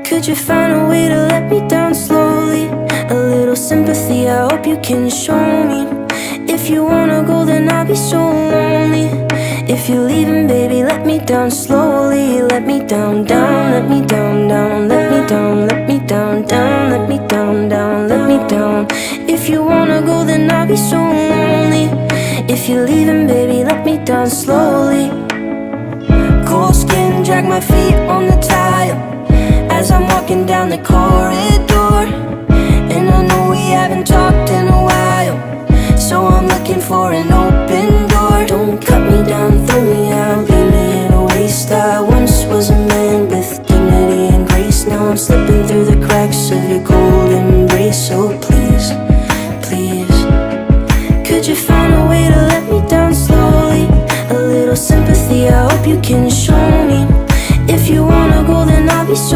Could you find a way to let me down slowly? A little sympathy, I hope you can show me. If you wanna go, then I'll be so lonely. If you're leaving, baby, let me down slowly. Let me down, down, let me down, down, let me down, let me down, down, let me down, down, let me down. If you wanna go, then I'll be so lonely. If you're leaving, baby, let me down slowly. Cold skin, drag my feet on the tile as I'm walking down the corridor. And I know we haven't talked in a while, so I'm looking for an open door. Don't cut me down, throw me out, leave me in a waste. I once was a man with dignity and grace. Now I'm slipping through the cracks of your cold embrace. So please, please, could you find a way to let me down slowly? A little sympathy, I hope you can show me. If you wanna go, then I'll be so